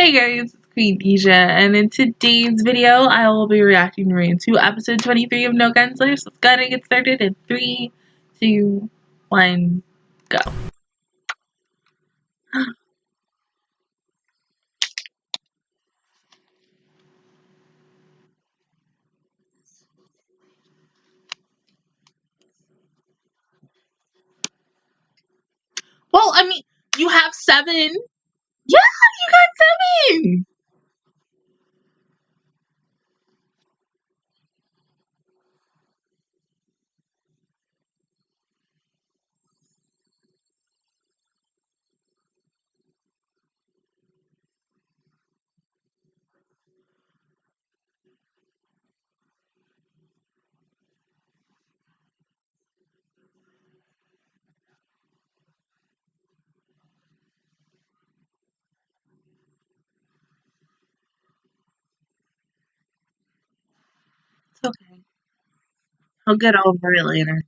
Hey guys, it's Queendija, and in today's video, I will be reacting to episode 23 of No Gunslinger. So let's go ahead and get started in 3, 2, 1, go. Well, I mean, you have 7. Yeah, you got 7. It's okay. I'll get over it later.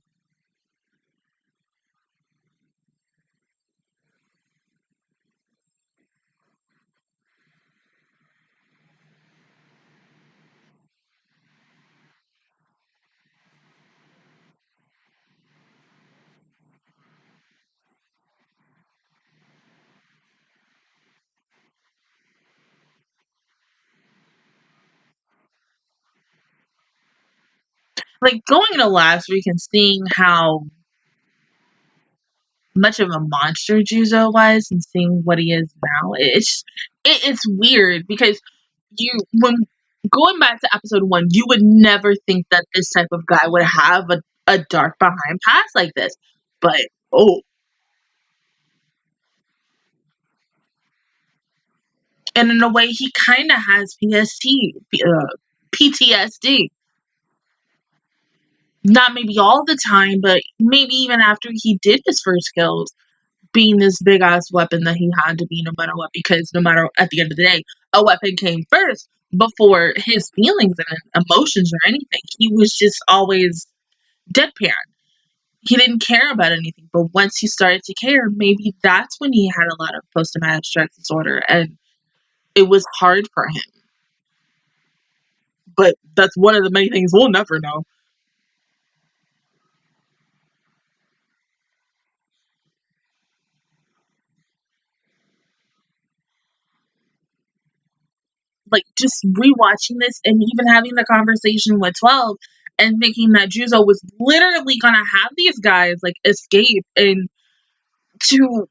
Like, going into last week and seeing how much of a monster Juzo was and seeing what he is now, it's weird because when going back to episode 1, you would never think that this type of guy would have a dark behind past like this. But oh, and in a way, he kind of has PTSD. Not maybe all the time, but maybe even after he did his first kills, being this big ass weapon that he had to be no matter what, because no matter at the end of the day, a weapon came first before his feelings and emotions or anything. He was just always deadpan. He didn't care about anything. But once he started to care, maybe that's when he had a lot of post-traumatic stress disorder, and it was hard for him. But that's one of the many things we'll never know. Like, just rewatching this and even having the conversation with 12 and thinking that Juzo was literally gonna have these guys like escape and to,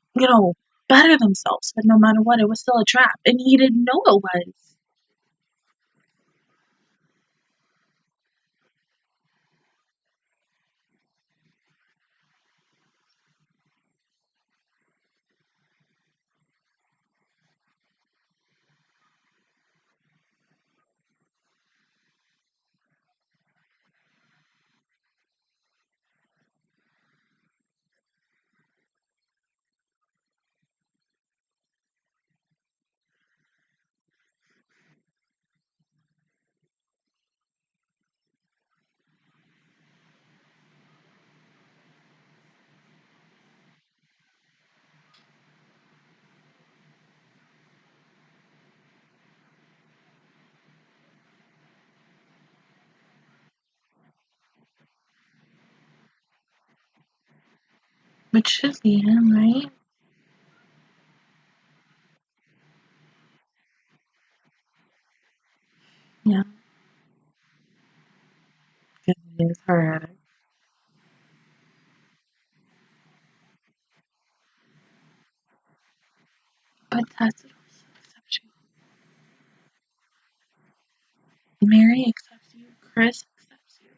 better themselves. But no matter what, it was still a trap. And he didn't know it was. Which should be him, right? Yeah. Because it is horrific. But that's exception. Mary accepts you. Chris accepts you.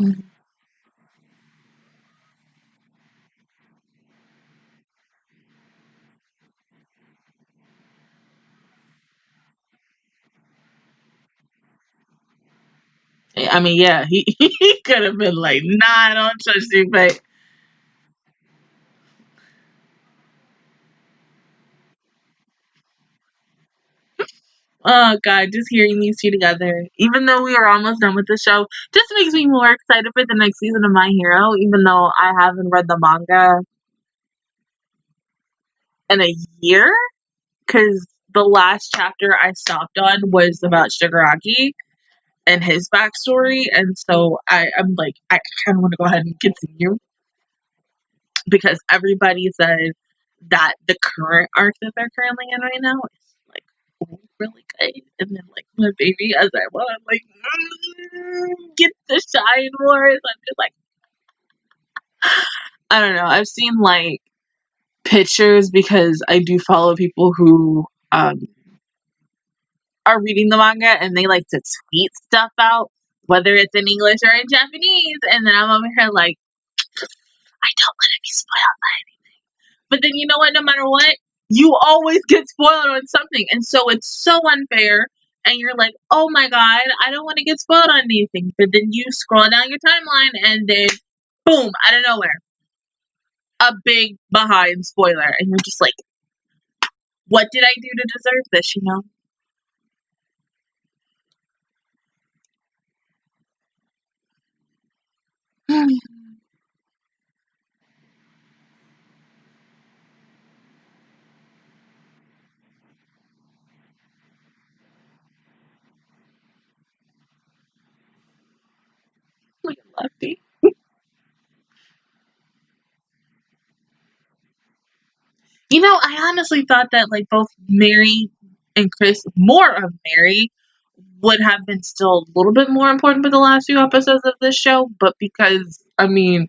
Mm. I mean, yeah, he could have been like, nah, I don't trust you, but Oh god, just hearing these two together. Even though we are almost done with the show, just makes me more excited for the next season of My Hero, even though I haven't read the manga in a year. Because the last chapter I stopped on was about Shigaraki and his backstory, and so I'm like, I kind of want to go ahead and continue because everybody said that the current arc that they're currently in right now is like really good, and then like my baby as I want, like get to shine more. So I'm just like, I don't know. I've seen like pictures because I do follow people who are reading the manga and they like to tweet stuff out, whether it's in English or in Japanese, and then I'm over here like, I don't want to be spoiled by anything. But then you know what? No matter what, you always get spoiled on something, and so it's so unfair. And you're like, oh my god, I don't want to get spoiled on anything. But then you scroll down your timeline, and then boom, out of nowhere, a big behind spoiler, and you're just like, what did I do to deserve this? You know? Lucky. You know, I honestly thought that like both Mary and Chris, more of Mary, would have been still a little bit more important for the last few episodes of this show, but because I mean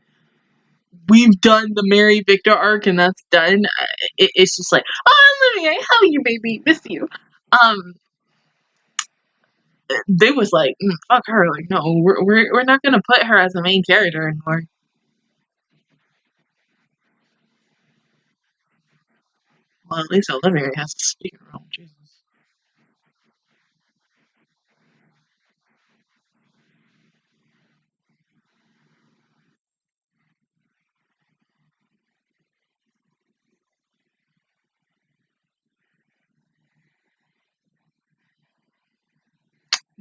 we've done the Mary Victor arc and that's done, it's just like, oh Olivia, how are you, baby? Miss you. Um, they was like, fuck her, like no, we're not gonna put her as the main character anymore. Well, at least Olivia has to speak her own. Jesus.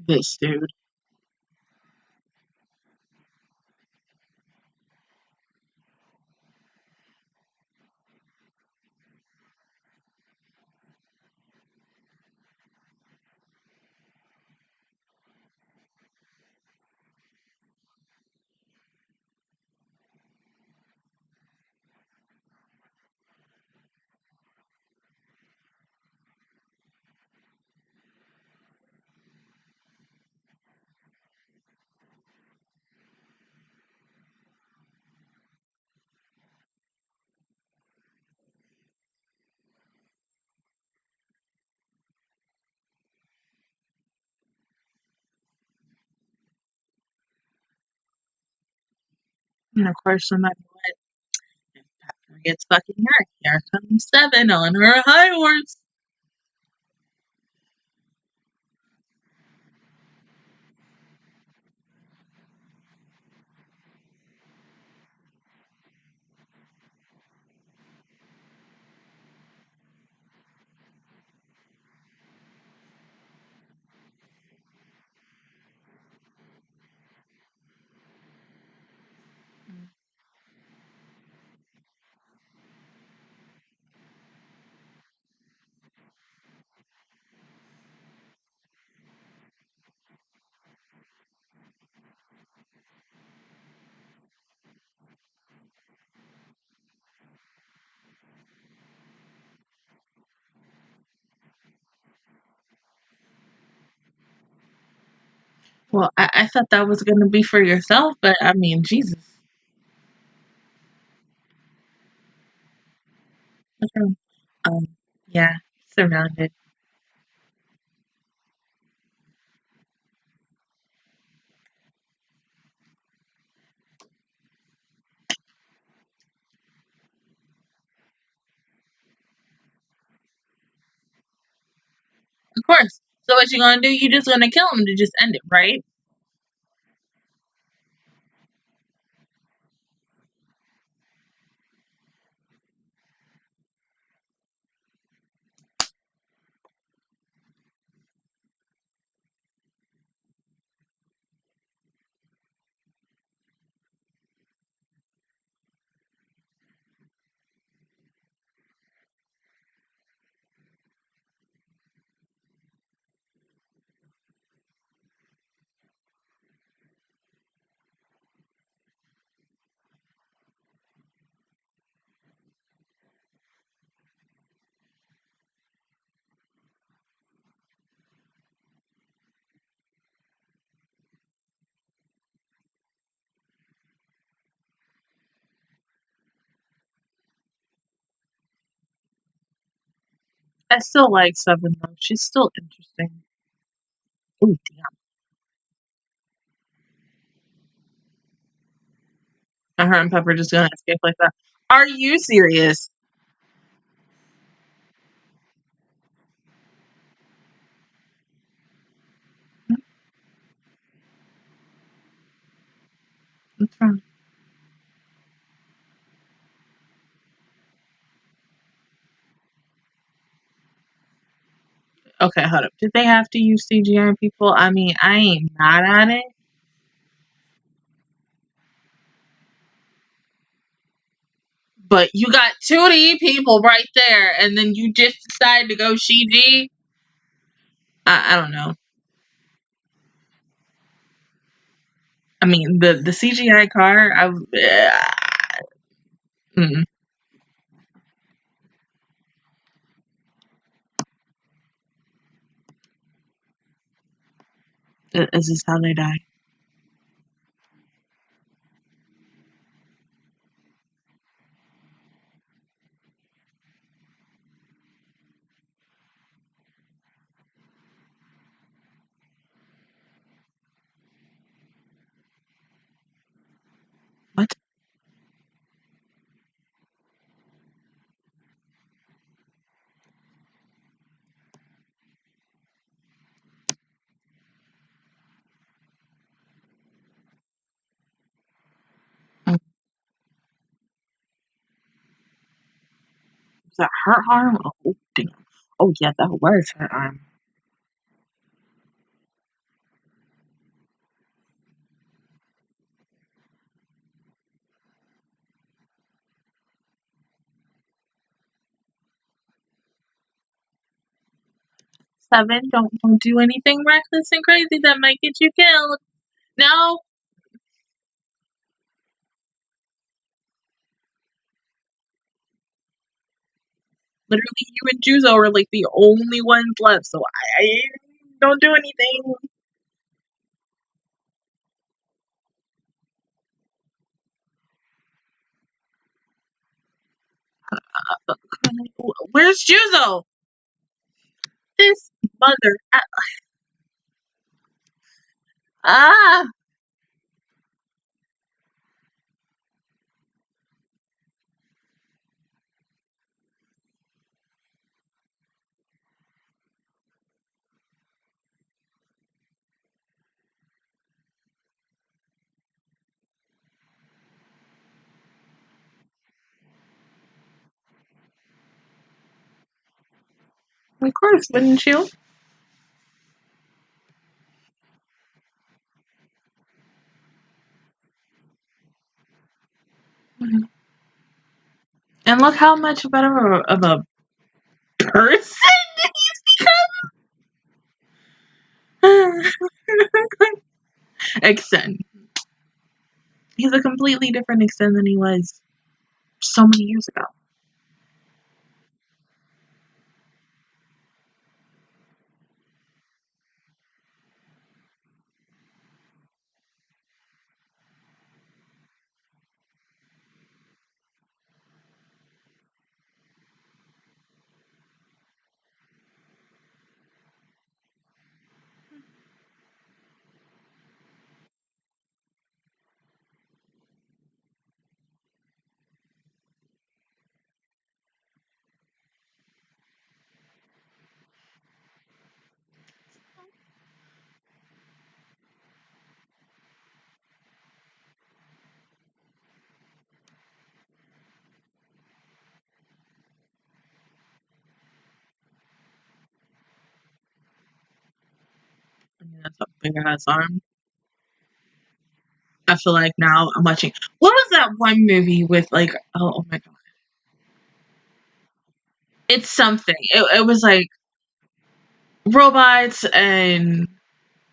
This dude. And of course, no matter what, if Pepper gets fucking hurt, here comes Seven on her high horse. Well, I thought that was gonna be for yourself, but I mean, Jesus. Okay. Um, yeah, surrounded. Of course. So what you gonna do? You just gonna kill him to just end it, right? I still like Seven though. She's still interesting. Oh damn! And her and Pepper just gonna escape like that. Are you serious? What's wrong? Okay, hold up. Did they have to use CGI people? I mean, I ain't mad at it. But you got 2D people right there, and then you just decide to go CG. I don't know. I mean, the CGI car. Mm, is this how they die? What? Mm, was that her arm? Oh damn! Oh yeah, that was her arm. Seven, don't do anything reckless and crazy that might get you killed. No, literally, you and Juzo are like the only ones left, so I don't do anything. Where's Juzo? This mother. Ah, of course, wouldn't you? Mhm. And look how much better of a person he's become. Extend. He's a completely different extend than he was so many years ago. I mean, that's a big ass arm. I feel like now I'm watching. What was that one movie with like? Oh my god! It's something. It was like robots and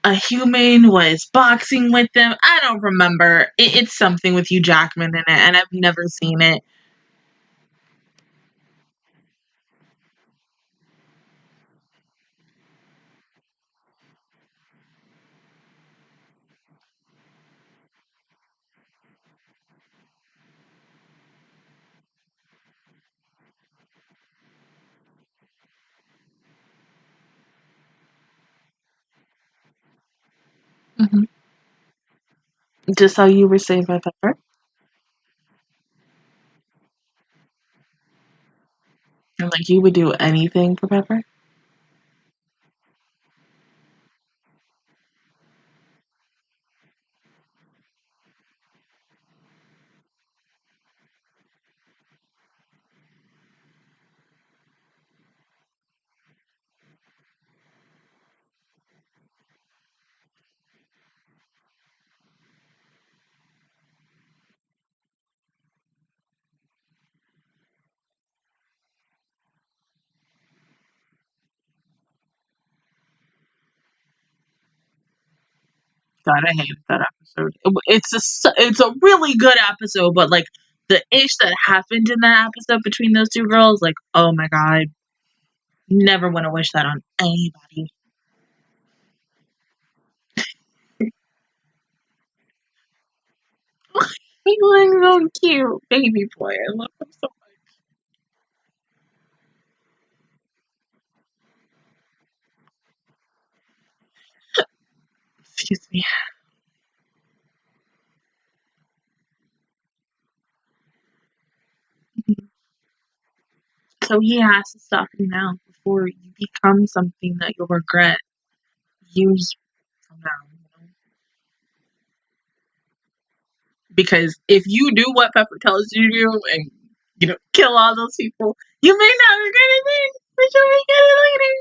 a human was boxing with them. I don't remember. It's something with Hugh Jackman in it, and I've never seen it. Just how you were saved by Pepper. And like you would do anything for Pepper. God, I hated that episode. It's a really good episode, but like the ish that happened in that episode between those two girls, like oh my god, never want to wish that on anybody. He was so cute, baby boy. I love him so much. Excuse me. So he has to stop you now before you become something that you'll regret years from now. You know? Because if you do what Pepper tells you to do and kill all those people, you may not regret it then, but you'll regret it later.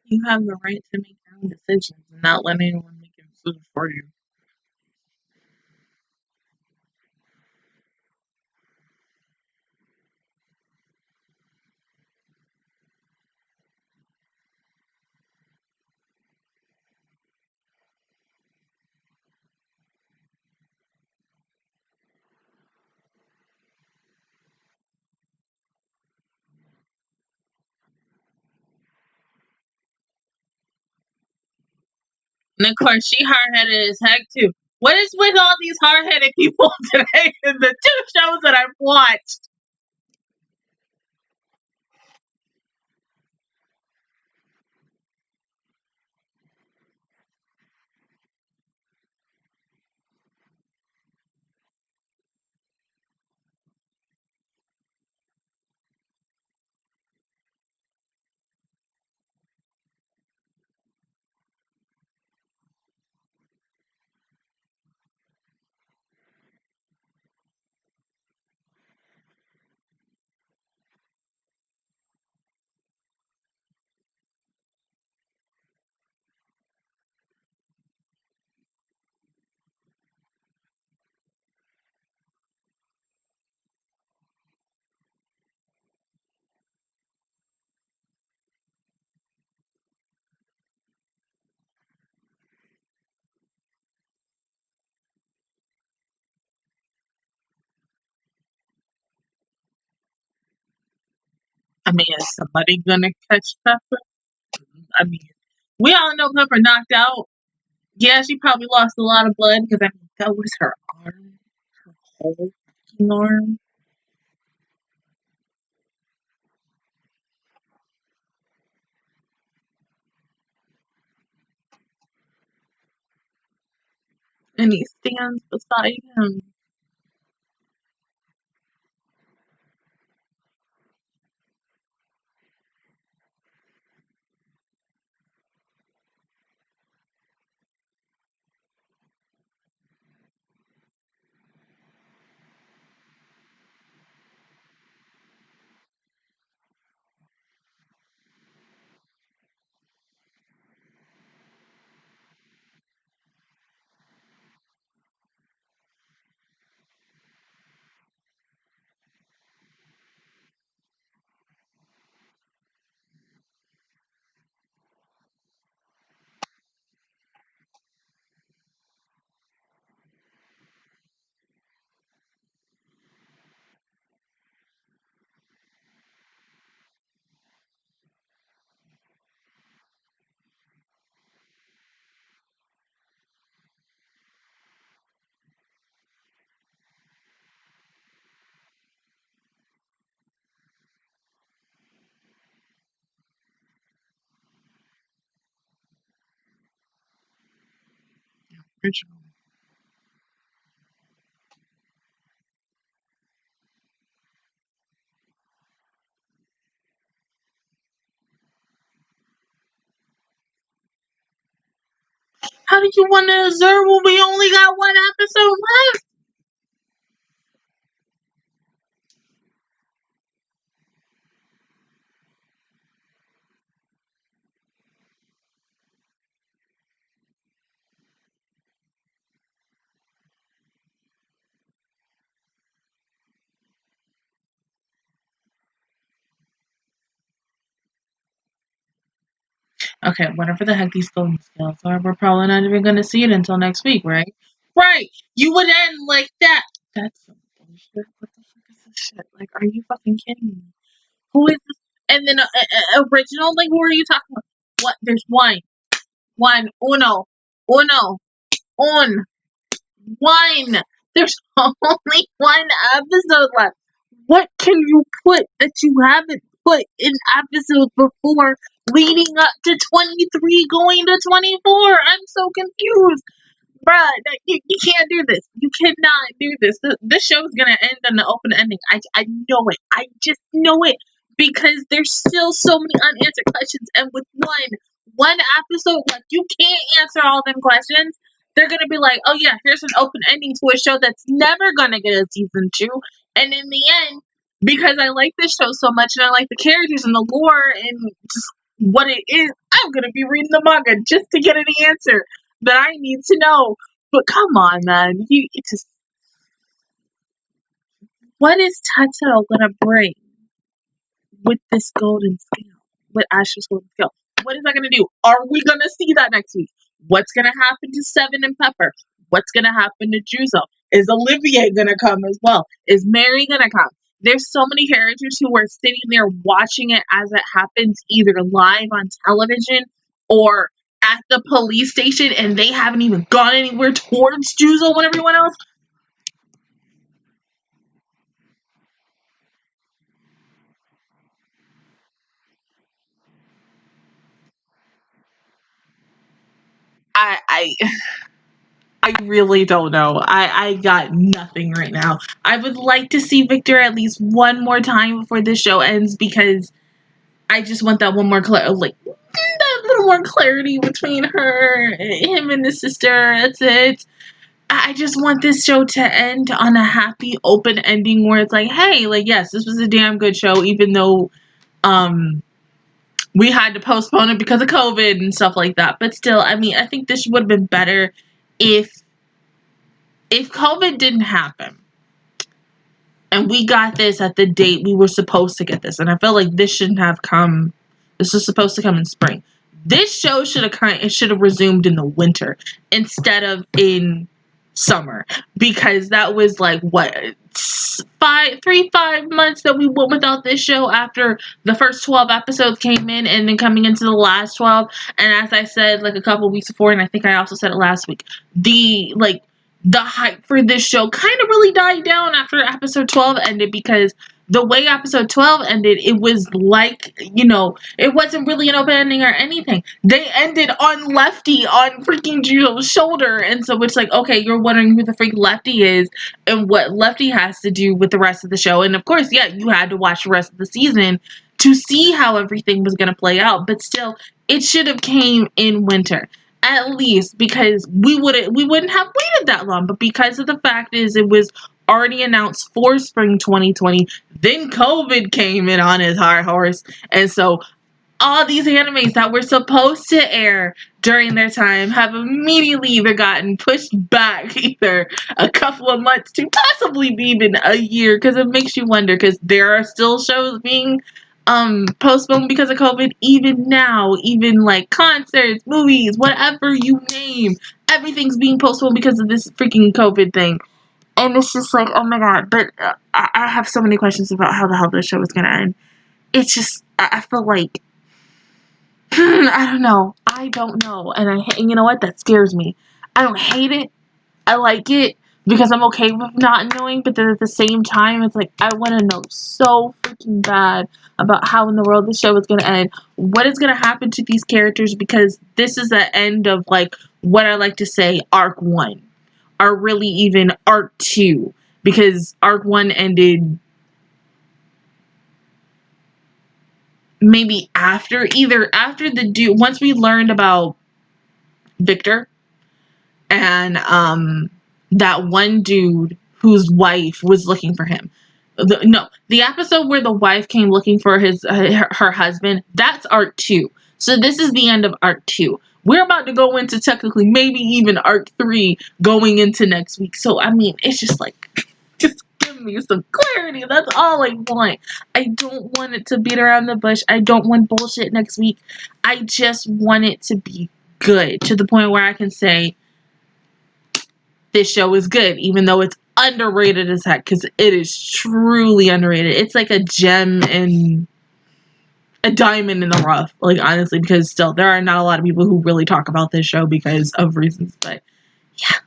You have the right to make your own decisions and not let anyone make your decisions for you. And of course, she hard-headed as heck too. What is with all these hard-headed people today in the two shows that I've watched? I mean, is somebody gonna catch Pepper? I mean, we all know Pepper knocked out. Yeah, she probably lost a lot of blood because I mean, that was her arm, her whole fucking arm. And he stands beside him. original. How do you want to observe when we only got one episode left? Okay, whatever the heck these golden scales are, we're probably not even going to see it until next week, right? Right! You would end like that! That's some bullshit. What the fuck is this shit? Like, are you fucking kidding me? Who is this? And then original? Like, who are you talking about? What? There's one. One. Uno. Uno. Un. One. There's only one episode left. What can you put that you haven't put in episodes before leading up to 23 going to 24? I'm so confused. Bruh, you can't do this. You cannot do this. This show's gonna end on the open ending. I know it. I just know it. Because there's still so many unanswered questions. And with one episode left, you can't answer all them questions. They're gonna be like, oh yeah, here's an open ending to a show that's never gonna get a season 2. And in the end, because I like this show so much and I like the characters and the lore and just what it is, I'm gonna be reading the manga just to get an answer that I need to know. But come on, man. What is Tetsuo gonna bring with this golden scale? With Ash's golden scale? What is that gonna do? Are we gonna see that next week? What's gonna happen to Seven and Pepper? What's gonna happen to Juzo? Is Olivier gonna come as well? Is Mary gonna come? There's so many characters who are sitting there watching it as it happens, either live on television or at the police station, and they haven't even gone anywhere towards Juzo and everyone else. I I really don't know. I got nothing right now. I would like to see Victor at least one more time before this show ends because I just want that one more that little more clarity between him and his sister. That's it. I just want this show to end on a happy, open ending where it's like, hey, like yes, this was a damn good show, even though we had to postpone it because of COVID and stuff like that. But still, I mean, I think this would have been better if COVID didn't happen and we got this at the date we were supposed to get this. And I felt like this shouldn't have come. This was supposed to come in spring. This show should have resumed in the winter instead of in summer, because that was like what 5 months that we went without this show after the first 12 episodes came in, and then coming into the last 12. And as I said like a couple weeks before, and I think I also said it last week, the hype for this show kind of really died down after episode 12 ended, because the way episode 12 ended, it was like, it wasn't really an open ending or anything. They ended on Lefty on freaking Judo's shoulder. And so it's like, okay, you're wondering who the freak Lefty is and what Lefty has to do with the rest of the show. And of course, yeah, you had to watch the rest of the season to see how everything was going to play out. But still, it should have came in winter. At least, because we wouldn't have waited that long. But because of the fact is it was already announced for spring 2020, then COVID came in on his high horse, and so all these animes that were supposed to air during their time have immediately either gotten pushed back either a couple of months to possibly even a year, because it makes you wonder, because there are still shows being postponed because of COVID even now, even like concerts, movies, whatever you name, everything's being postponed because of this freaking COVID thing. And it's just like, oh my god. But I have so many questions about how the hell this show is gonna end. It's just, I feel like, I don't know. And you know what? That scares me. I don't hate it. I like it. because I'm okay with not knowing, but then at the same time, it's like, I want to know so freaking bad about how in the world this show is going to end. What is going to happen to these characters, because this is the end of, like, what I like to say, Arc 1. Or really even Arc 2. Because Arc 1 ended maybe either after the dude, once we learned about Victor, and that one dude whose wife was looking for him. The episode where the wife came looking for her husband, that's Arc 2. So this is the end of Arc 2. We're about to go into technically maybe even Arc 3 going into next week. So I mean, it's just like, just give me some clarity. That's all I want. I don't want it to beat around the bush. I don't want bullshit next week. I just want it to be good, to the point where I can say, this show is good, even though it's underrated as heck, because it is truly underrated. It's like a gem and a diamond in the rough, like, honestly, because still, there are not a lot of people who really talk about this show because of reasons, but yeah.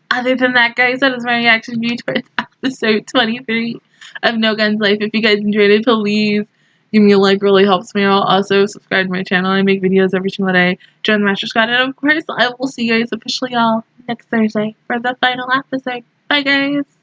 Other than that, guys, that is my reaction view towards episode 23 of No Guns Life. If you guys enjoyed it, please give me a like, really helps me out. Also, subscribe to my channel. I make videos every single day. Join the Master Squad, and of course, I will see you guys officially all next Thursday for the final episode. Bye, guys!